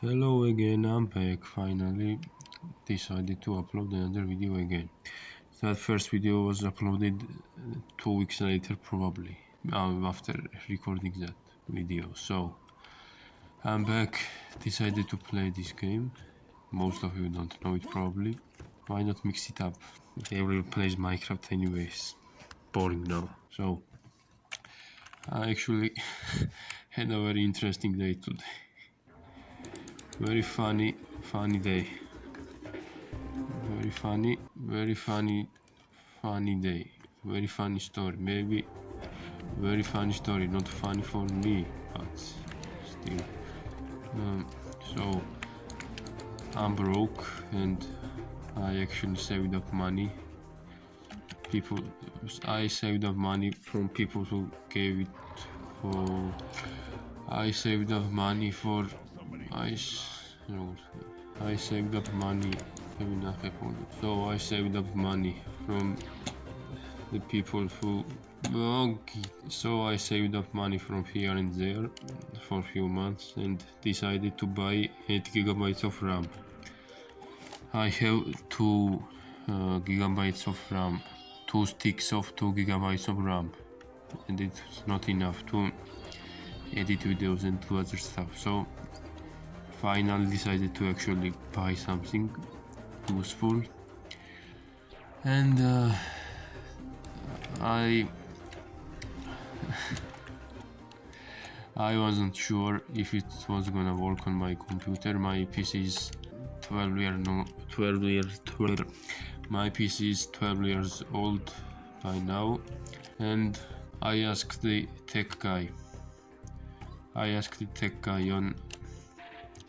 Hello again, I'm back. Finally decided to upload another video again. That first video was uploaded 2 weeks later, probably after recording that video. So I'm back. Decided to play this game. Most of you don't know it probably. Why not mix it up? Everyone plays Minecraft anyways. Boring now. So I actually had a very interesting day today. Very funny day. Very funny day. Very funny story. Maybe very funny story. Not funny for me, but still. So I'm broke and I actually saved up money. People, I saved up money from people who gave it for. I saved up money for. I, no, I saved up money. So I saved up money from the people who so I saved up money from here and there for a few months and decided to buy 8 gigabytes of RAM. I have 2 gigabytes of RAM, 2 sticks of 2 gigabytes of RAM, and it's not enough to edit videos and do other stuff. So finally decided to actually buy something useful, and I I wasn't sure if it was gonna work on my computer. My PC is 12 year no 12 years 12. My PC is 12 years old by now, and I asked the tech guy.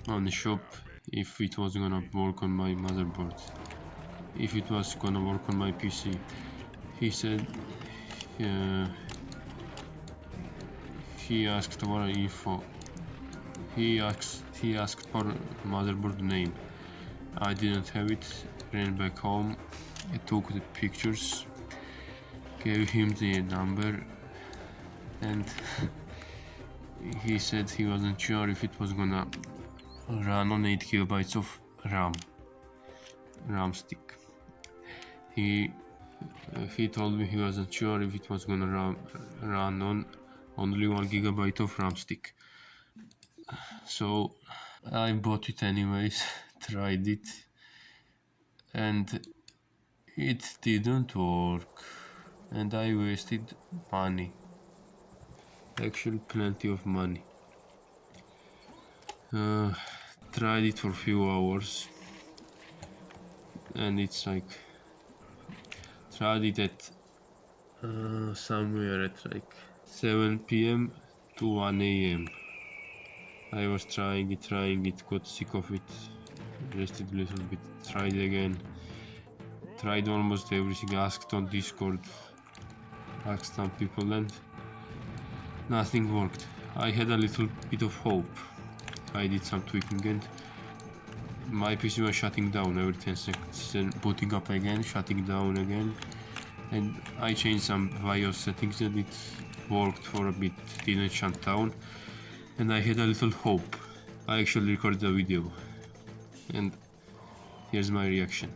On the shop if it was gonna work on my motherboard, if it was gonna work on my PC. He said he asked for info. He asked for motherboard name. I didn't have it. Ran back home. I took the pictures. Gave him the number, and he said he wasn't sure if it was gonna run on 8 gigabytes of RAM stick. He told me he wasn't sure if it was gonna run on only 1 gigabyte of RAM stick. So I bought it anyways, tried it, and it didn't work, and I wasted money. Actually, plenty of money. Tried it for a few hours, and it's like tried it at somewhere at like 7 p.m. to 1 a.m. I was trying it, got sick of it, rested a little bit, tried again, tried almost everything, asked on Discord, asked some people, and nothing worked. I had a little bit of hope. I did some tweaking and my PC was shutting down every 10 seconds, then booting up again, shutting down again, and I changed some BIOS settings and it worked for a bit, didn't shut down, and I had a little hope. I actually recorded a video, and here's my reaction.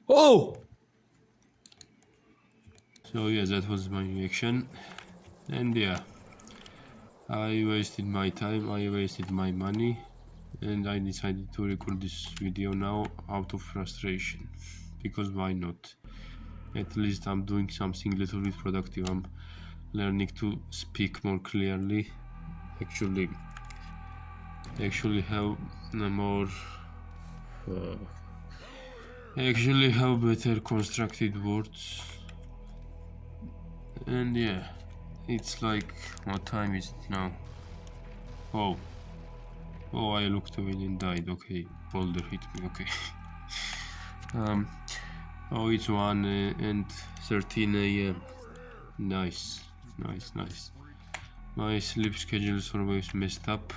Oh! So yeah, that was my reaction, and yeah, I wasted my time, I wasted my money, and I decided to record this video now out of frustration, because why not? At least I'm doing something a little bit productive. I'm learning to speak more clearly, actually have a more actually have better constructed words. And yeah, it's like, what time is it now? Oh, I looked away and died. Okay, boulder hit me. Okay. Oh, it's 1 and 13 a.m. Nice. My sleep schedule is always messed up.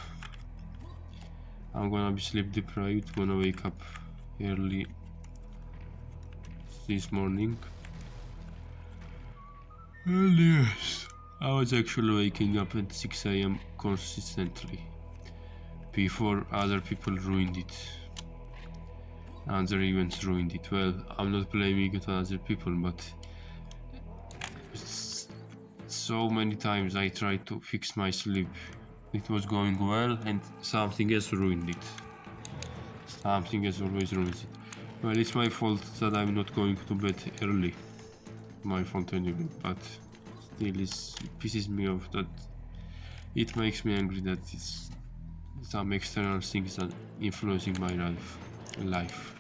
I'm gonna be sleep deprived, gonna wake up early this morning. And yes, I was actually waking up at 6 a.m. consistently before other people ruined it. Other events ruined it. Well, I'm not blaming it on other people, but so many times I tried to fix my sleep. It was going well and something else ruined it. Something else always ruins it. Well, it's my fault that I'm not going to bed early. My fault anyway, but still it pisses me off that it makes me angry that it's some external things that influencing my life.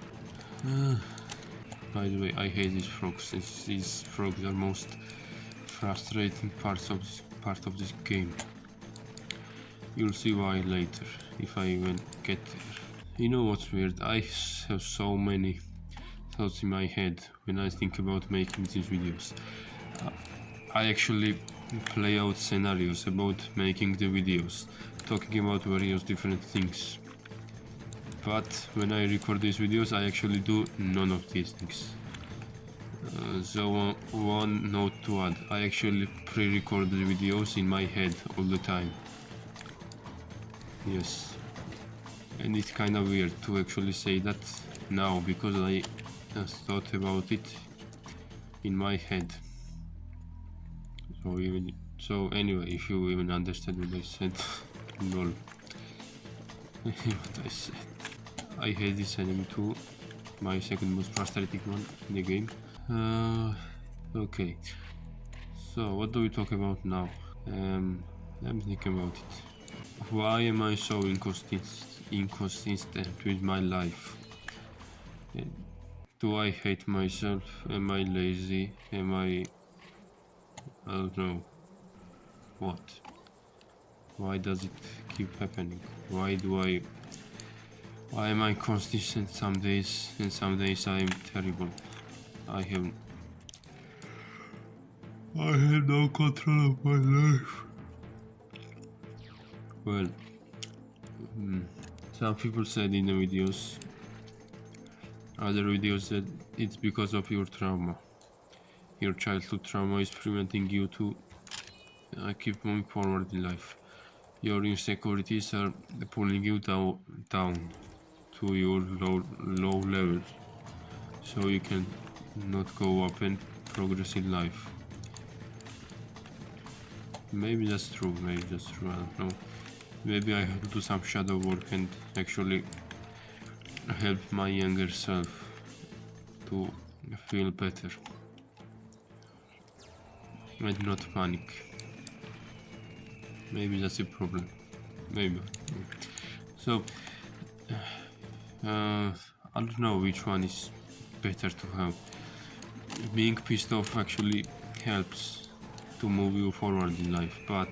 By the way, I hate these frogs. These frogs are most frustrating part of this game. You'll see why later, if I even get there. You know what's weird? I have so many thoughts in my head when I think about making these videos. I actually play out scenarios about making the videos, talking about various different things. But when I record these videos, I actually do none of these things. So one note to add, I actually pre-record the videos in my head all the time. Yes. And it's kind of weird to actually say that now, because I just thought about it in my head. So anyway, if you even understand what I said, lol. What I said. I hate this enemy too. My second most frustrating one in the game. Okay. So what do we talk about now? Let me think about it. Why am I so inconsistent with my life? Do I hate myself? Am I lazy? I don't know. What? Why does it keep happening? Why am I consistent some days and some days I am terrible? I have no control of my life. Well, some people said in the videos, other videos said it's because of your trauma. Your childhood trauma is preventing you to keep moving forward in life. Your insecurities are pulling you down to your low level, so you can not go up and progress in life. Maybe that's true, I don't know. Maybe I have to do some shadow work and actually help my younger self to feel better and not panic. Maybe that's a problem. Maybe. So, I don't know which one is better to have. Being pissed off actually helps to move you forward in life, but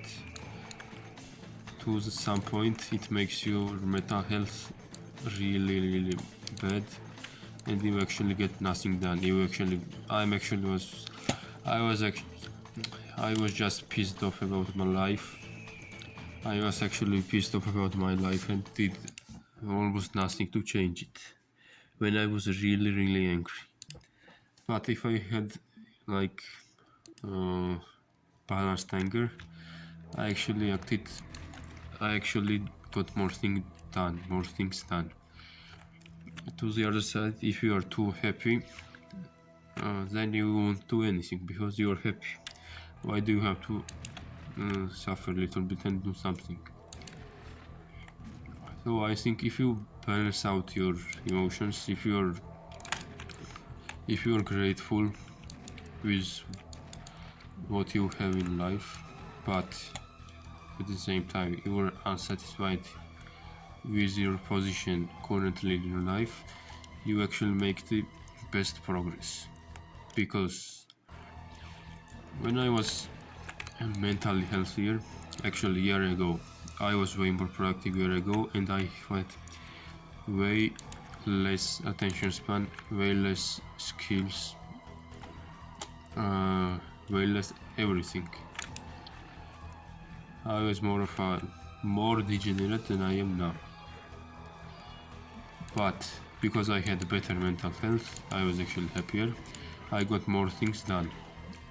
to some point it makes your mental health really bad, and you actually get nothing done. I was just pissed off about my life. I was actually pissed off about my life and did almost nothing to change it when I was really angry. But if I had like balanced anger, I actually got more things done. To the other side, if you are too happy, then you won't do anything because you're happy. Why do you have to suffer a little bit and do something? So I think if you balance out your emotions, if you're grateful with what you have in life, but at the same time you are unsatisfied with your position currently in your life, you actually make the best progress. Because when I was mentally healthier, actually a year ago, I was way more productive a year ago, and I had way less attention span, way less skills, way less everything. I was more degenerate than I am now. But because I had better mental health, I was actually happier. I got more things done,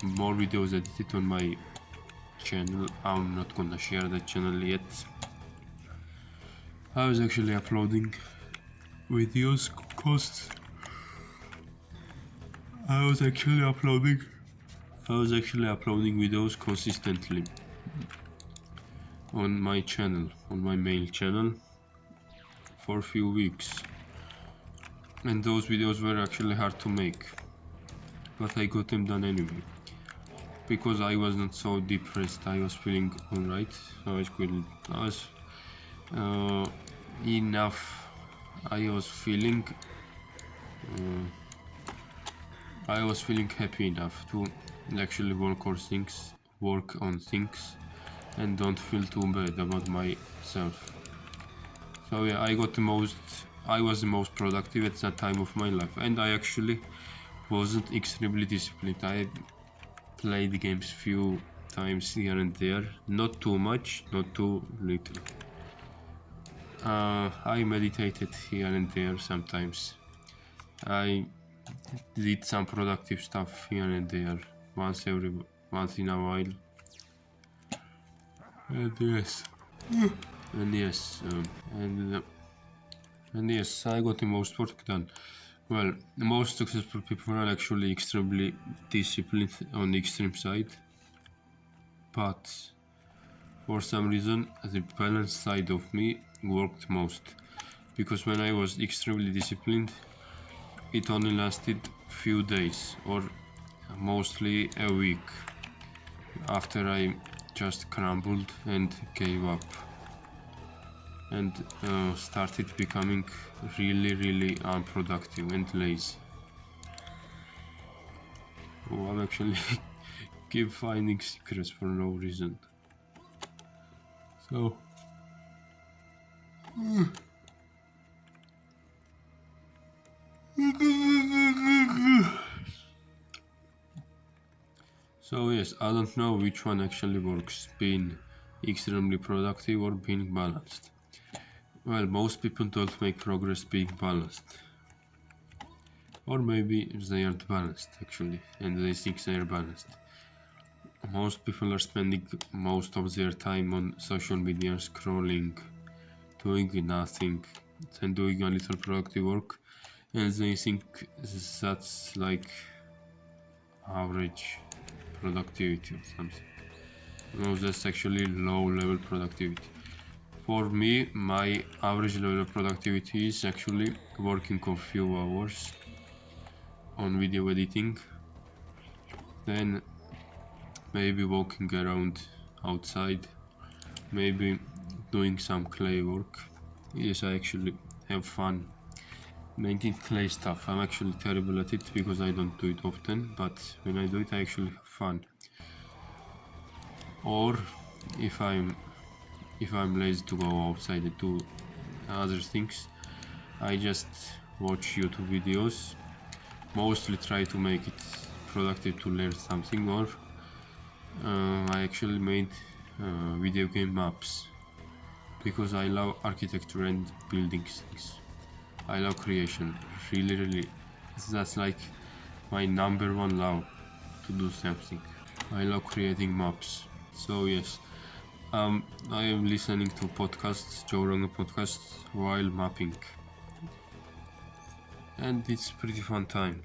more videos edited on my channel. I'm not gonna share the channel yet. I was actually uploading videos costs. I was actually uploading videos consistently on my channel, on my main channel, for a few weeks. And those videos were actually hard to make, but I got them done anyway. Because I was not so depressed, I was feeling alright. I was good. Uh, enough. I was feeling. I was feeling happy enough to actually work on things, and don't feel too bad about myself. So yeah, I was the most productive at that time of my life, and I actually wasn't extremely disciplined. I played games few times here and there, not too much, not too little. I meditated here and there sometimes. I did some productive stuff here and there, once in a while. And yes, and yes, and yes, I got the most work done. Well, most successful people are actually extremely disciplined on the extreme side, but for some reason the balanced side of me worked most. Because when I was extremely disciplined, it only lasted few days or mostly a week after I just crumbled and gave up and started becoming really unproductive and lazy. Oh, I'm actually keep finding secrets for no reason. So so yes, I don't know which one actually works, being extremely productive or being balanced. Well, most people don't make progress being balanced. Or maybe they aren't balanced actually, and they think they are balanced. Most people are spending most of their time on social media scrolling, doing nothing, then doing a little productive work, and they think that's like average productivity or something. No, that's actually low level productivity. For me, my average level of productivity is actually working a few hours on video editing, then maybe walking around outside, maybe doing some clay work. Yes, I actually have fun making clay stuff. I'm actually terrible at it because I don't do it often, but when I do it, I actually have fun. Or if I'm lazy to go outside and do other things, I just watch YouTube videos. Mostly try to make it productive to learn something, or I actually made video game maps because I love architecture and building things. I love creation, really. That's like my number one love, to do something. I love creating maps. So yes, I am listening to podcasts, Joe Rogan podcasts, while mapping, and it's pretty fun time.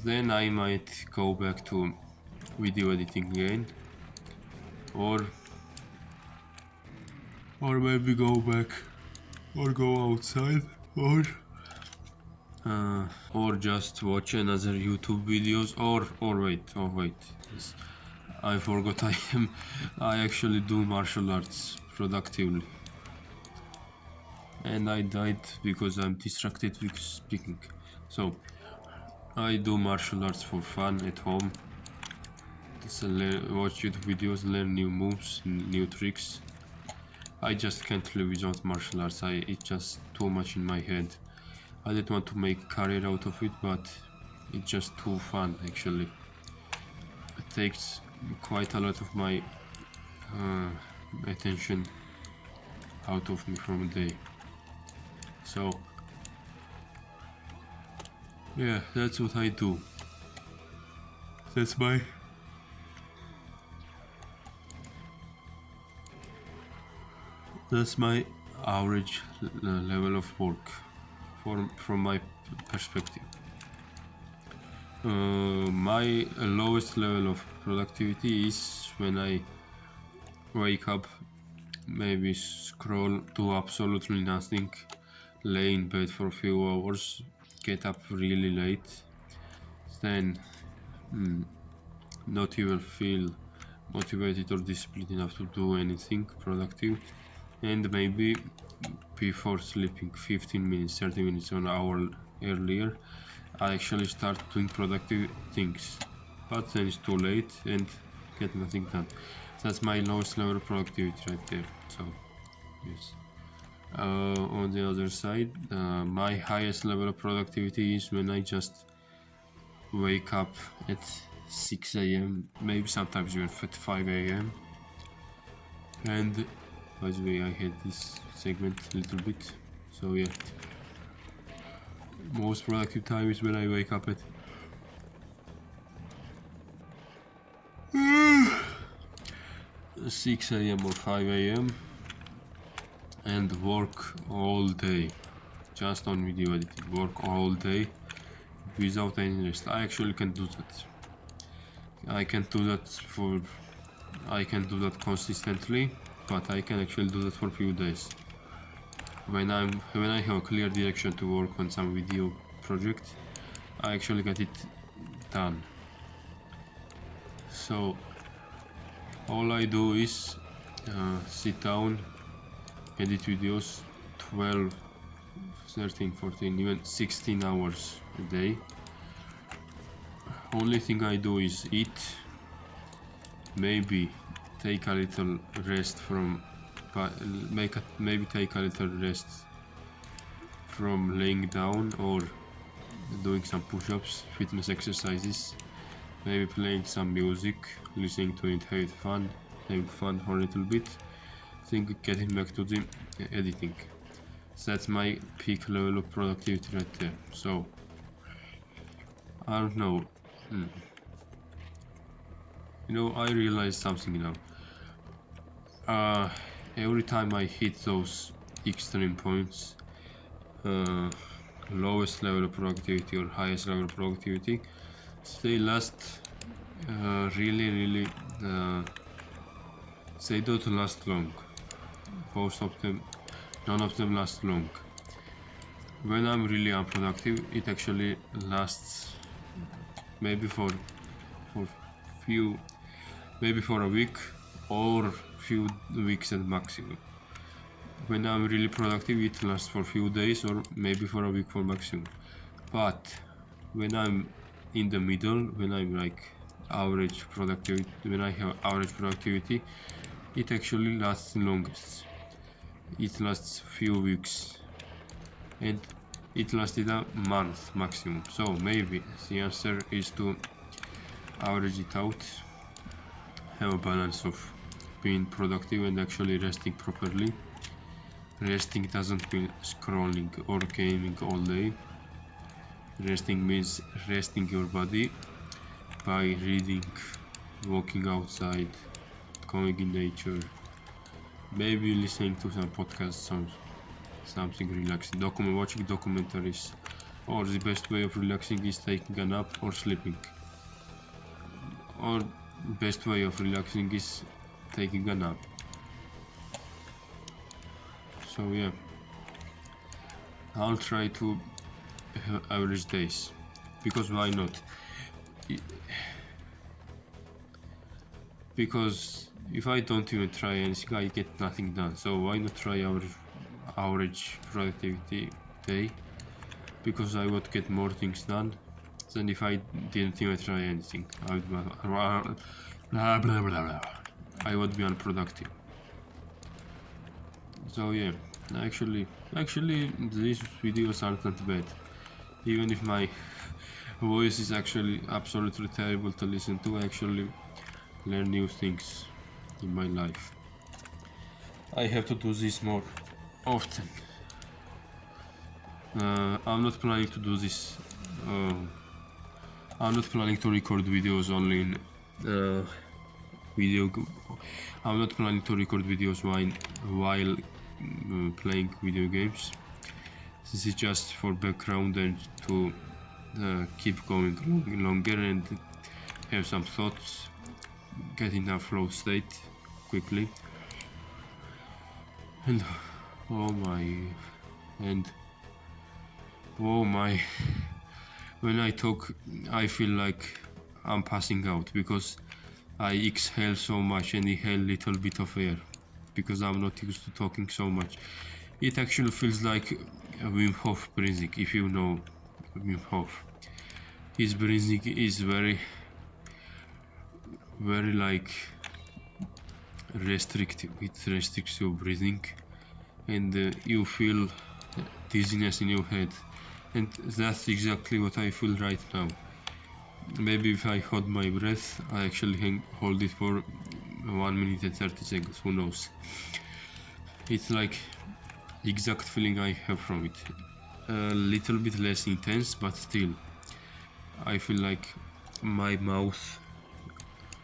Then I might go back to video editing again, or maybe go back, or go outside, or just watch another YouTube videos, or wait, yes, I forgot I actually do martial arts productively, and I died because I'm distracted with speaking. So I do martial arts for fun at home. Just watch YouTube videos, learn new moves, new tricks. I just can't live without martial arts. It's just too much in my head. I didn't want to make a career out of it, but it's just too fun actually. It takes quite a lot of my attention out of me from a day. So yeah, that's what I do. That's my That's my average level of work from my perspective. My lowest level of productivity is when I wake up, maybe scroll, do absolutely nothing, lay in bed for a few hours, get up really late, then not even feel motivated or disciplined enough to do anything productive, and maybe before sleeping 15 minutes, 30 minutes, or an hour earlier, I actually start doing productive things, but then it's too late and get nothing done. That's my lowest level of productivity right there. So yes. On the other side, my highest level of productivity is when I just wake up at 6 a.m., maybe sometimes even at 5 a.m. And by the way, I had this segment a little bit, so yeah. Most productive time is when I wake up at 6 a.m. or 5 a.m. and work all day, just on video editing, work all day without any rest. I actually can do that. I can do that consistently, but I can actually do that for a few days. When I have a clear direction to work on some video project, I actually get it done. So all I do is sit down, edit videos 12, 13, 14, even 16 hours a day. Only thing I do is eat, maybe take a little rest from maybe take a little rest from laying down or doing some push-ups, fitness exercises, maybe playing some music, listening to it, having fun for a little bit, then getting back to the editing. So that's my peak level of productivity right there. So I don't know. I realized something now. Every time I hit those extreme points, lowest level of productivity or highest level of productivity, they last really, they don't last long. None of them last long. When I'm really unproductive, it actually lasts maybe for a week or few weeks at maximum. When I'm really productive, it lasts for a few days or maybe for a week for maximum. But when I'm in the middle, when I'm like average productivity, when I have average productivity, it actually lasts the longest. It lasts few weeks, and it lasted a month maximum. So maybe the answer is to average it out, have a balance of being productive and actually resting properly. Resting doesn't mean scrolling or gaming all day. Resting means resting your body by reading, walking outside, going in nature, maybe listening to some podcasts, something relaxing, watching documentaries, or the best way of relaxing is taking a nap or sleeping. Or best way of relaxing is taking a nap. So yeah, I'll try to have average days, because why not? Because if I don't even try anything, I get nothing done. So why not try average productivity day? Because I would get more things done than if I didn't even try anything. I would be unproductive. So yeah, actually these videos aren't that bad. Even if my voice is actually absolutely terrible to listen to, I actually learn new things in my life. I have to do this more often. I'm not planning to do this. I'm not planning to record videos only in I'm not planning to record videos while playing video games. This is just for background and to keep going longer and have some thoughts, get in a flow state quickly. And oh my, when I talk I feel like I'm passing out because I exhale so much and inhale little bit of air because I'm not used to talking so much. It actually feels like Wim Hof breathing, if you know Wim Hof. His breathing is very like restrictive. It restricts your breathing and you feel dizziness in your head, and that's exactly what I feel right now. Maybe if I hold my breath I actually can hold it for 1 minute and 30 seconds, who knows. It's like exact feeling I have from it. A little bit less intense, but still I feel like my mouth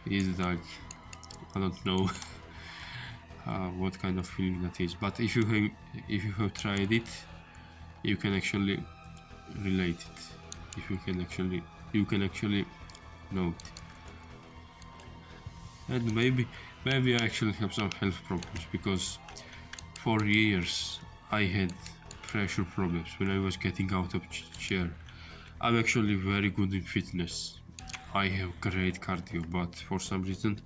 is like, I don't know what kind of feeling that is, but if you have tried it you can actually relate it. If you can actually know it. And maybe I actually have some health problems because for years I had pressure problems when I was getting out of chair. I'm actually very good in fitness. I have great cardio, but for some reason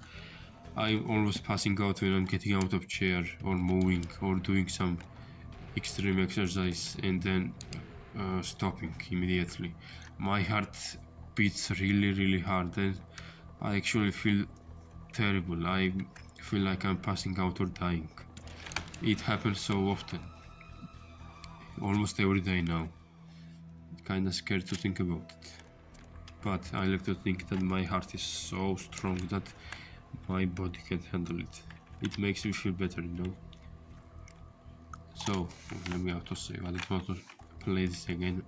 I'm always passing out when I'm getting out of chair or moving or doing some extreme exercise and then stopping immediately. My heart beats really hard and I actually feel terrible. I feel like I'm passing out or dying. It happens so often, almost every day now. Kinda scared to think about it. But I like to think that my heart is so strong that my body can handle it. It makes me feel better, you know. So, let me autosave. I don't want to play this again.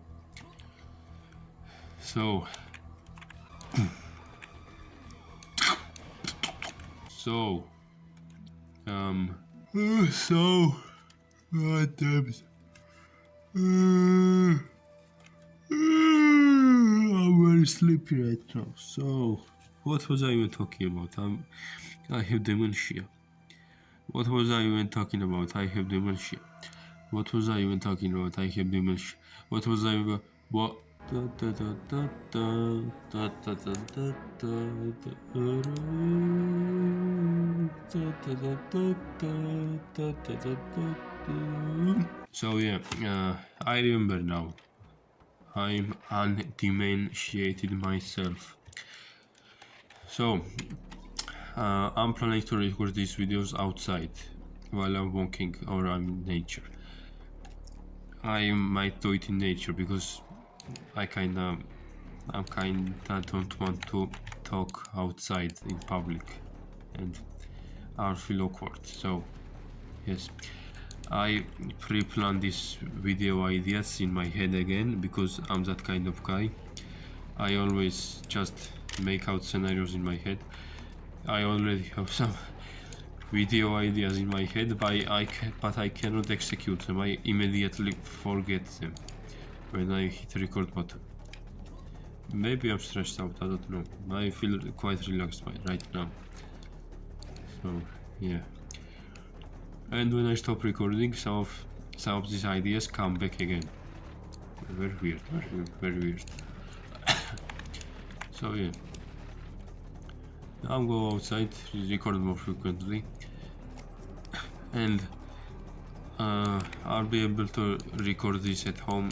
So, God damn it. I'm very sleepy right now. So, what was I even talking about? I have dementia. What was I even talking about? I have dementia. What was I even talking about? I have dementia. What was I even... What? So yeah, I remember now. I'm undementiated myself. So, I'm planning to record these videos outside while I'm walking or I'm in nature. I might do it in nature because I kinda don't want to talk outside in public and I'll feel awkward. So yes, I pre-plan these video ideas in my head again because I'm that kind of guy. I always just make out scenarios in my head. I already have some video ideas in my head, but I cannot execute them. I immediately forget them when I hit record button. Maybe I'm stressed out, I don't know. I feel quite relaxed right now. So yeah. And when I stop recording, some of these ideas come back again. Very weird, very weird. So yeah. I'll go outside, record more frequently, and I'll be able to record this at home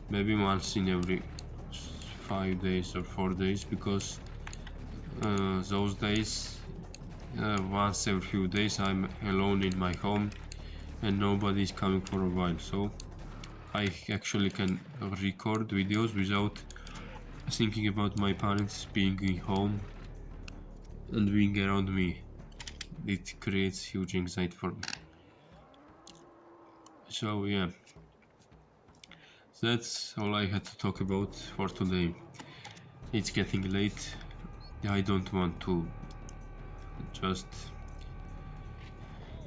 maybe once in every 5 days or 4 days, because those days, once every few days, I'm alone in my home and nobody's coming for a while, so I actually can record videos without thinking about my parents being home and being around me. It creates huge anxiety for me. So yeah, that's all I had to talk about for today. It's getting late. I don't want to just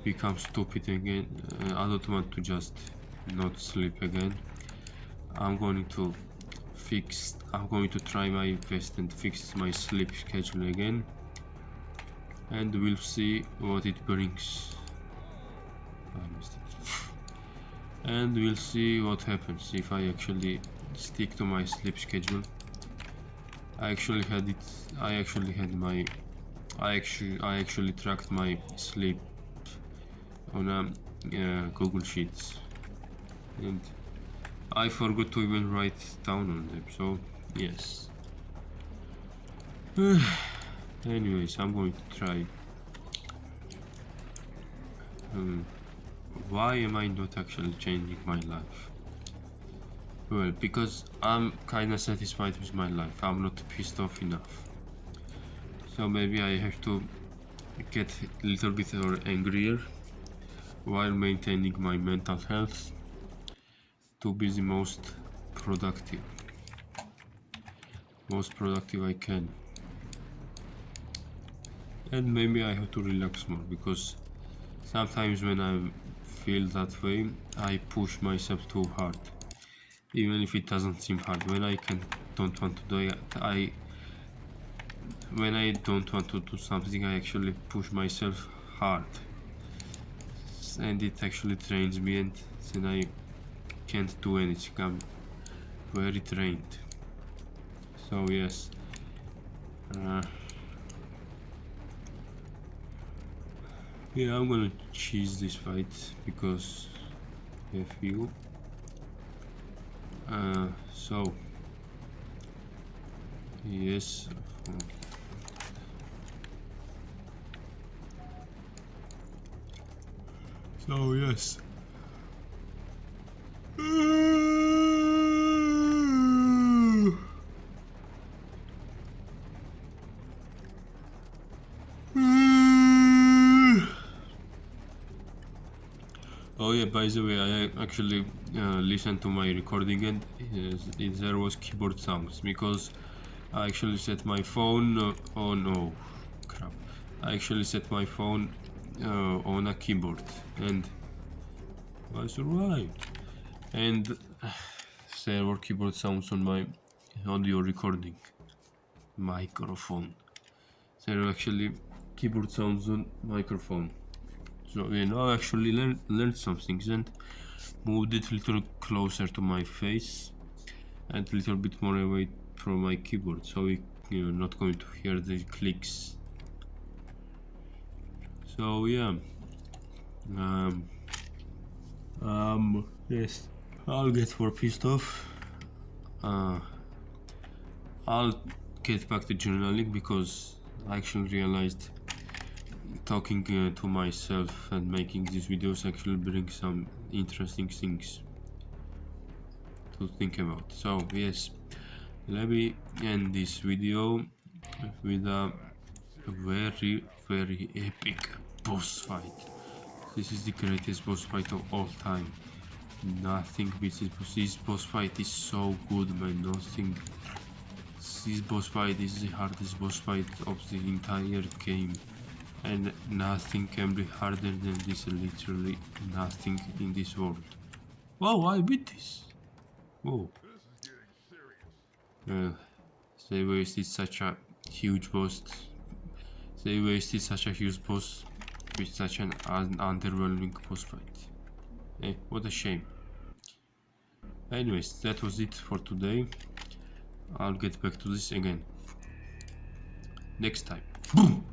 become stupid again. I don't want to just not sleep again. I'm going to try my best and fix my sleep schedule again, and we'll see what it brings. I missed it. And we'll see what happens if I actually stick to my sleep schedule. I actually tracked my sleep on Google Sheets, and I forgot to even write down on them, so yes. Anyways, I'm going to try. Why am I not actually changing my life? Well, because I'm kinda satisfied with my life. I'm not pissed off enough. So maybe I have to get a little bit more angrier while maintaining my mental health to be the most productive I can. And maybe I have to relax more, because sometimes when I feel that way, I push myself too hard, even if it doesn't seem hard. When I don't want to do it, when I don't want to do something, I actually push myself hard, and it actually drains me, and then I can't do anything. I'm very drained. So yes, yeah, I'm gonna cheese this fight because F you. So yes. So yes. Oh yeah, by the way, I actually listened to my recording, and there was keyboard sounds, because I actually set my phone oh no, crap. I actually set my phone on a keyboard, and I survived. And there were keyboard sounds on my audio recording microphone. There were actually keyboard sounds on microphone. So I actually learned some things and moved it a little closer to my face and a little bit more away from my keyboard, so you're not going to hear the clicks. So yeah, yes, I'll get more pissed off. I'll get back to journaling, because I actually realized talking to myself and making these videos actually brings some interesting things to think about. So yes, let me end this video with a very epic boss fight. This is the greatest boss fight of all time. Nothing beats this boss. This boss fight is so good, man. Nothing. This boss fight is the hardest boss fight of the entire game, and nothing can be harder than this. Literally nothing in this world. Whoa, I beat this. Whoa. They wasted such a huge boss. They wasted such a huge boss with such an underwhelming boss fight. What a shame. Anyways, that was it for today. I'll get back to this again next time. Boom!